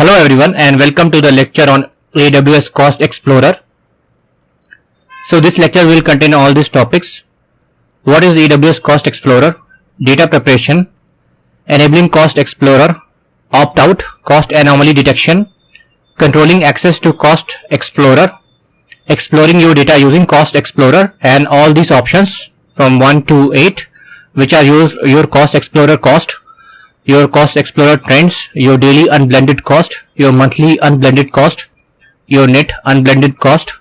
Hello everyone and welcome to the lecture on AWS Cost Explorer. So this lecture will contain all these topics. What is AWS Cost Explorer? Data preparation, enabling Cost Explorer, opt-out, cost anomaly detection, controlling access to Cost Explorer, exploring your data using Cost Explorer, and all these options from 1 to 8 which are your Cost Explorer cost, your Cost Explorer trends, your daily unblended cost, your monthly unblended cost, your net unblended cost,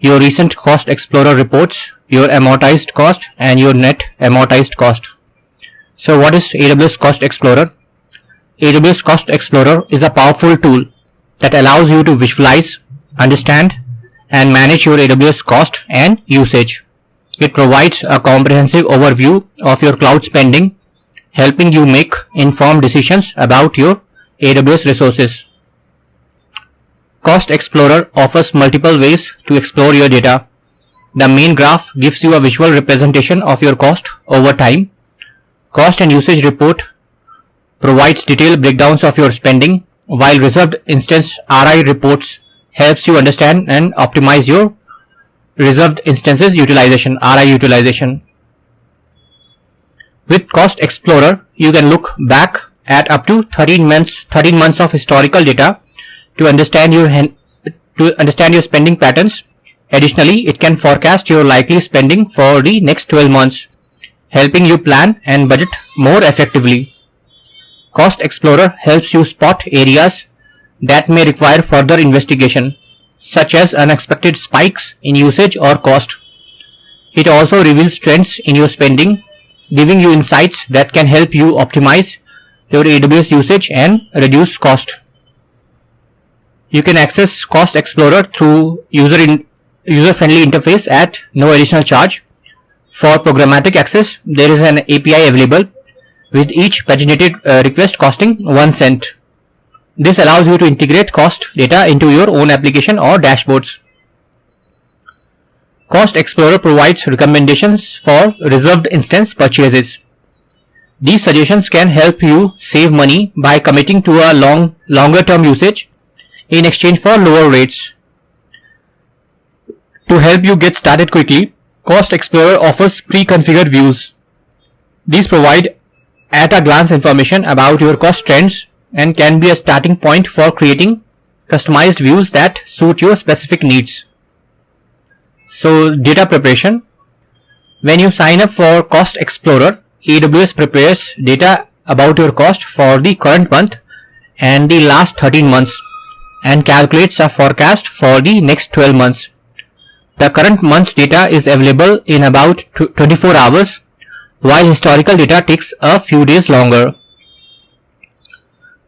your recent Cost Explorer reports, your amortized cost, and your net amortized cost. So what is AWS Cost Explorer? AWS Cost Explorer is a powerful tool that allows you to visualize, understand, and manage your AWS cost and usage. It provides a comprehensive overview of your cloud spending, helping you make informed decisions about your AWS resources. Cost Explorer offers multiple ways to explore your data. The main graph gives you a visual representation of your cost over time. Cost and usage report provides detailed breakdowns of your spending, while reserved instance RI reports helps you understand and optimize your reserved instances utilization, RI utilization. With Cost Explorer, you can look back at up to 13 months of historical data to understand your spending patterns. Additionally, it can forecast your likely spending for the next 12 months, helping you plan and budget more effectively. Cost Explorer helps you spot areas that may require further investigation, such as unexpected spikes in usage or cost. It also reveals trends in your spending, giving you insights that can help you optimize your AWS usage and reduce cost. You can access Cost Explorer through user-friendly interface at no additional charge. For programmatic access, there is an API available, with each paginated request costing 1 cent. This allows you to integrate cost data into your own application or dashboards. Cost Explorer provides recommendations for reserved instance purchases. These suggestions can help you save money by committing to a longer term usage in exchange for lower rates. To help you get started quickly, Cost Explorer offers pre-configured views. These provide at-a-glance information about your cost trends and can be a starting point for creating customized views that suit your specific needs. So, data preparation. When you sign up for Cost Explorer, AWS prepares data about your cost for the current month and the last 13 months and calculates a forecast for the next 12 months. The current month's data is available in about 24 hours, while historical data takes a few days longer.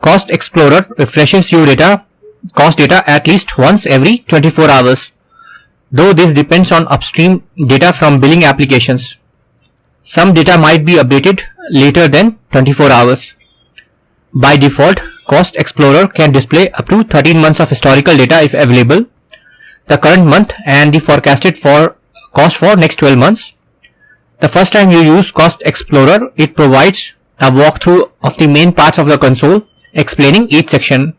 Cost Explorer refreshes your cost data at least once every 24 hours. Though this depends on upstream data from billing applications. Some data might be updated later than 24 hours. By default, Cost Explorer can display up to 13 months of historical data if available, the current month, and the forecasted cost for next 12 months. The first time you use Cost Explorer, it provides a walkthrough of the main parts of the console, explaining each section.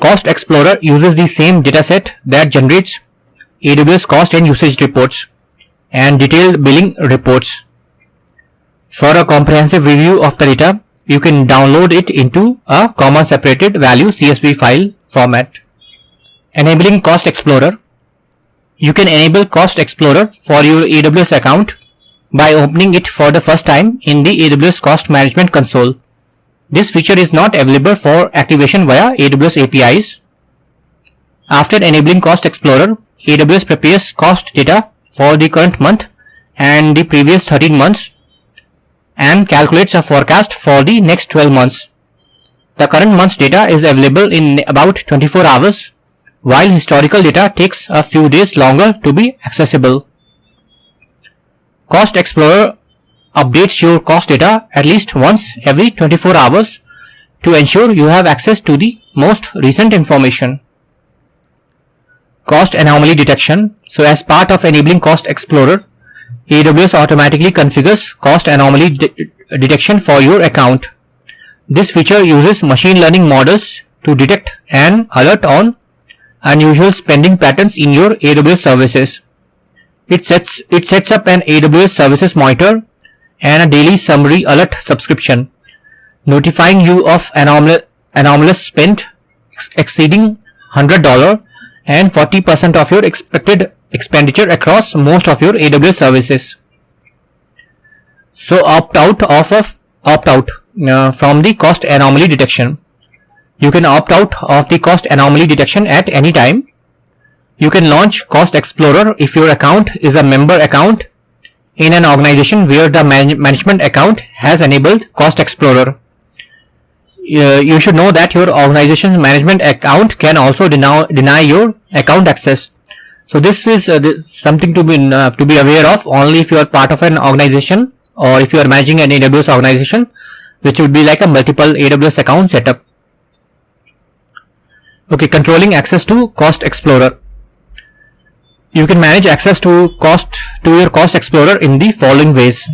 Cost Explorer uses the same dataset that generates AWS cost and usage reports and detailed billing reports. For a comprehensive review of the data, you can download it into a comma-separated value CSV file format. Enabling Cost Explorer. You can enable Cost Explorer for your AWS account by opening it for the first time in the AWS Cost Management console. This feature is not available for activation via AWS APIs. After enabling Cost Explorer, AWS prepares cost data for the current month and the previous 13 months and calculates a forecast for the next 12 months. The current month's data is available in about 24 hours, while historical data takes a few days longer to be accessible. Cost Explorer updates your cost data at least once every 24 hours to ensure you have access to the most recent information. Cost anomaly detection. So as part of enabling Cost Explorer, AWS automatically configures cost anomaly detection for your account. This feature uses machine learning models to detect and alert on unusual spending patterns in your AWS services. It sets up an AWS services monitor and a daily summary alert subscription, notifying you of anomalous spend exceeding $100 and 40% of your expected expenditure across most of your AWS services. So opt out from the cost anomaly detection. You can opt out of the cost anomaly detection at any time. You can launch Cost Explorer if your account is a member account in an organization where the management account has enabled Cost Explorer. You should know that your organization's management account can also deny your account access. So this is something to be aware of only if you are part of an organization or if you are managing an AWS organization, which would be like a multiple AWS account setup. Okay, controlling access to Cost Explorer. You can manage access to your Cost Explorer in the following ways.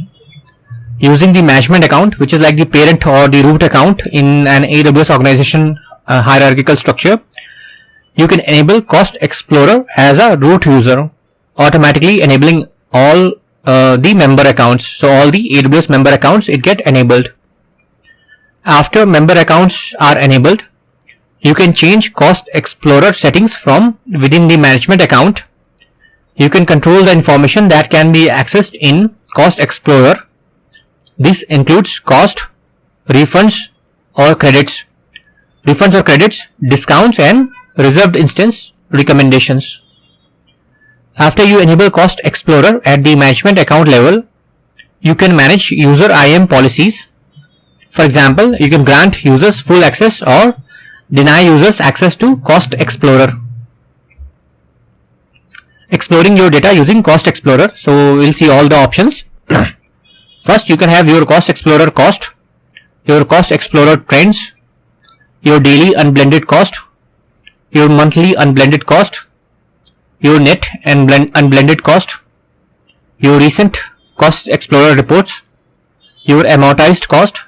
Using the management account, which is like the parent or the root account in an AWS organization hierarchical structure, you can enable Cost Explorer as a root user, automatically enabling all the member accounts. So all the AWS member accounts, it get enabled. After member accounts are enabled, you can change Cost Explorer settings from within the management account. You can control the information that can be accessed in Cost Explorer. This includes cost, refunds or credits, discounts and reserved instance recommendations. After you enable Cost Explorer at the management account level, you can manage user IAM policies. For example, you can grant users full access or deny users access to Cost Explorer. Exploring your data using Cost Explorer. So we'll see all the options. First, you can have your Cost Explorer cost, your Cost Explorer trends, your daily unblended cost, your monthly unblended cost, your net and unblended cost, your recent Cost Explorer reports, your amortized cost,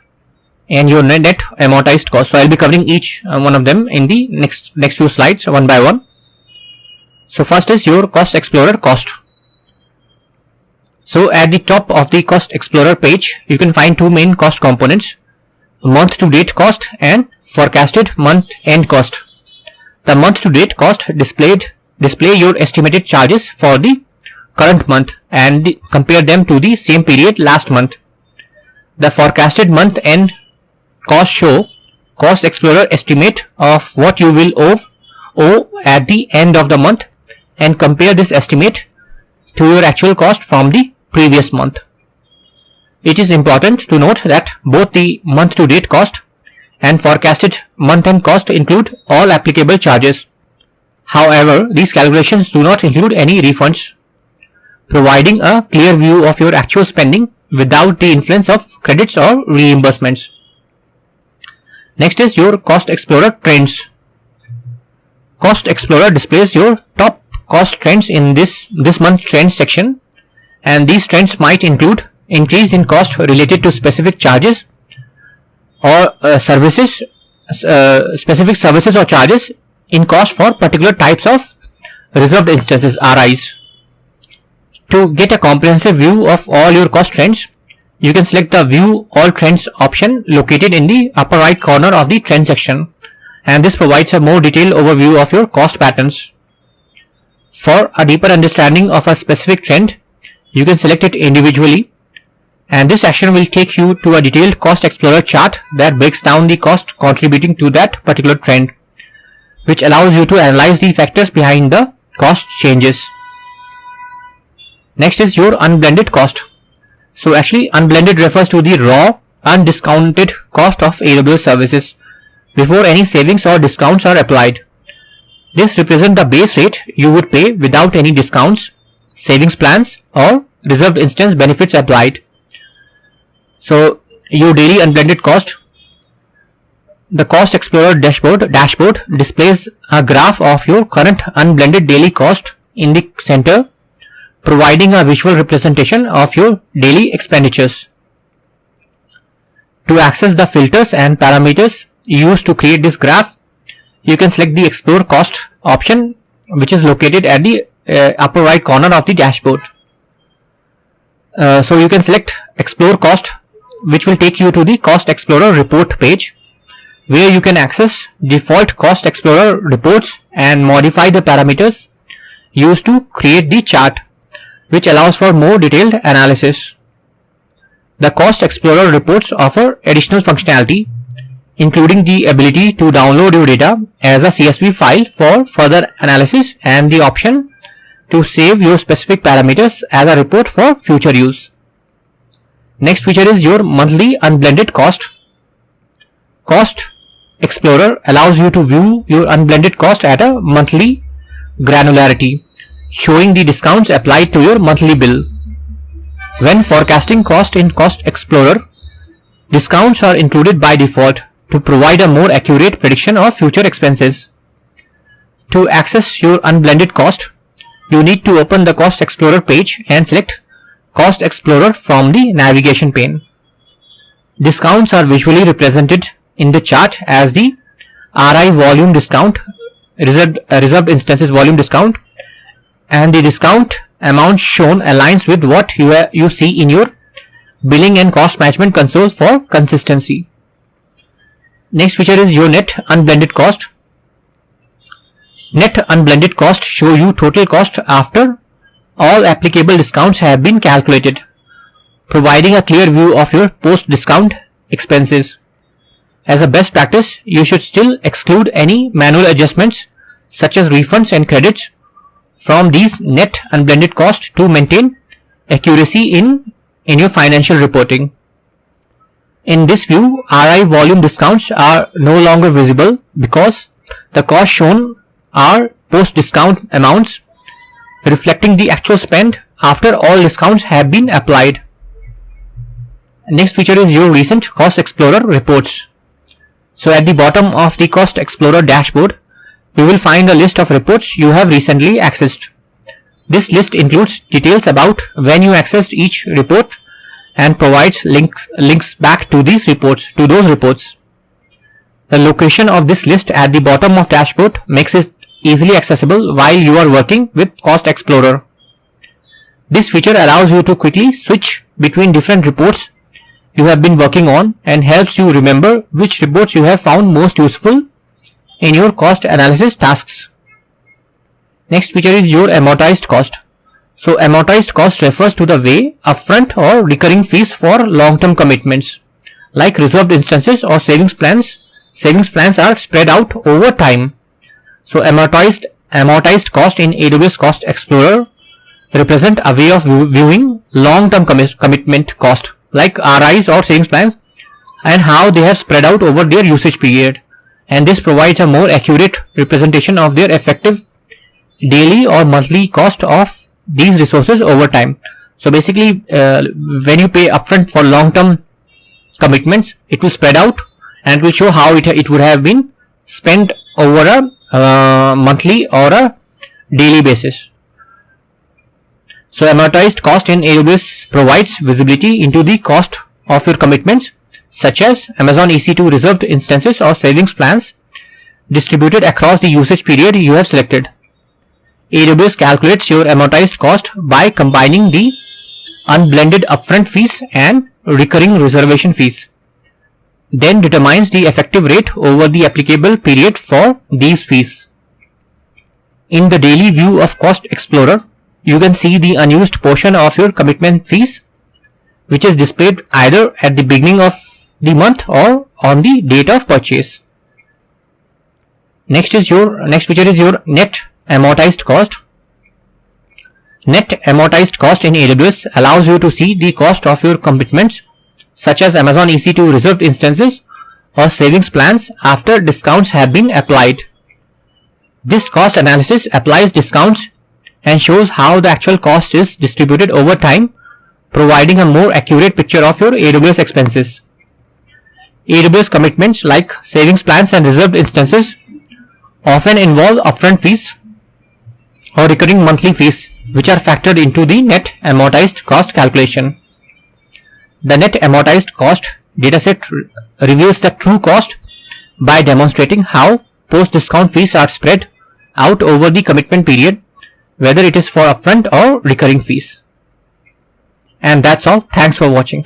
and your net amortized cost. So I'll be covering each one of them in the next few slides one by one. So first is your Cost Explorer cost. So at the top of the Cost Explorer page, you can find two main cost components: month to date cost and forecasted month end cost. The month to date cost display your estimated charges for the current month and compare them to the same period last month. The forecasted month end cost show Cost Explorer estimate of what you will owe at the end of the month and compare this estimate to your actual cost from the previous month. It is important to note that both the month to date cost and forecasted month end cost include all applicable charges. However, these calculations do not include any refunds, providing a clear view of your actual spending without the influence of credits or reimbursements. Next is your Cost Explorer trends. Cost Explorer displays your top cost trends in this month's trends section, and these trends might include increase in cost related to specific charges or specific services or charges in cost for particular types of reserved instances, RIs. To get a comprehensive view of all your cost trends, you can select the View All Trends option located in the upper right corner of the trend section, and this provides a more detailed overview of your cost patterns. For a deeper understanding of a specific trend, you can select it individually, and this action will take you to a detailed Cost Explorer chart that breaks down the cost contributing to that particular trend, which allows you to analyze the factors behind the cost changes. Next is your unblended cost. So actually, unblended refers to the raw, undiscounted cost of AWS services before any savings or discounts are applied. This represents the base rate you would pay without any discounts, savings plans, or reserved instance benefits applied. So your daily unblended cost. The Cost Explorer dashboard displays a graph of your current unblended daily cost in the center, providing a visual representation of your daily expenditures. To access the filters and parameters used to create this graph, you can select the Explore Cost option, which is located at the upper right corner of the dashboard. So you can select Explore Cost, which will take you to the Cost Explorer report page, where you can access default Cost Explorer reports and modify the parameters used to create the chart, which allows for more detailed analysis. The Cost Explorer reports offer additional functionality, including the ability to download your data as a CSV file for further analysis and the option to save your specific parameters as a report for future use. Next feature is your monthly unblended cost. Cost Explorer allows you to view your unblended cost at a monthly granularity, showing the discounts applied to your monthly bill. When forecasting cost in Cost Explorer, discounts are included by default to provide a more accurate prediction of future expenses. To access your unblended cost, you need to open the Cost Explorer page and select Cost Explorer from the navigation pane. Discounts are visually represented in the chart as the RI volume discount, reserved instances volume discount, and the discount amount shown aligns with what you see in your billing and cost management console for consistency. Next feature is your net unblended cost. Net unblended cost show you total cost after all applicable discounts have been calculated, providing a clear view of your post-discount expenses. As a best practice, you should still exclude any manual adjustments such as refunds and credits from these net unblended costs to maintain accuracy in your financial reporting. In this view, RI volume discounts are no longer visible because the costs shown are post-discount amounts reflecting the actual spend after all discounts have been applied. Next feature is your recent Cost Explorer reports. So at the bottom of the Cost Explorer dashboard, you will find a list of reports you have recently accessed. This list includes details about when you accessed each report and provides links back to those reports. The location of this list at the bottom of dashboard makes it easily accessible while you are working with Cost Explorer. This feature allows you to quickly switch between different reports you have been working on and helps you remember which reports you have found most useful in your cost analysis tasks. Next feature is your amortized cost. So amortized cost refers to the way upfront or recurring fees for long-term commitments like reserved instances or savings plans are spread out over time. So amortized cost in AWS Cost Explorer represent a way of viewing long-term commitment cost like RIs or savings plans and how they have spread out over their usage period, and this provides a more accurate representation of their effective daily or monthly cost of these resources over time. So basically, when you pay upfront for long-term commitments, it will spread out and it will show how it would have been spent over a monthly or a daily basis. So amortized cost in AWS provides visibility into the cost of your commitments such as Amazon EC2 reserved instances or savings plans distributed across the usage period you have selected. AWS calculates your amortized cost by combining the unblended upfront fees and recurring reservation fees, then determines the effective rate over the applicable period for these fees. In the daily view of Cost Explorer, you can see the unused portion of your commitment fees, which is displayed either at the beginning of the month or on the date of purchase. Next feature is your net amortized cost. Net amortized cost in AWS allows you to see the cost of your commitments such as Amazon EC2 reserved instances or savings plans after discounts have been applied. This cost analysis applies discounts and shows how the actual cost is distributed over time, providing a more accurate picture of your AWS expenses. AWS commitments like savings plans and reserved instances often involve upfront fees or recurring monthly fees, which are factored into the net amortized cost calculation. The net amortized cost dataset reveals the true cost by demonstrating how post-discount fees are spread out over the commitment period, whether it is for upfront or recurring fees. And that's all. Thanks for watching.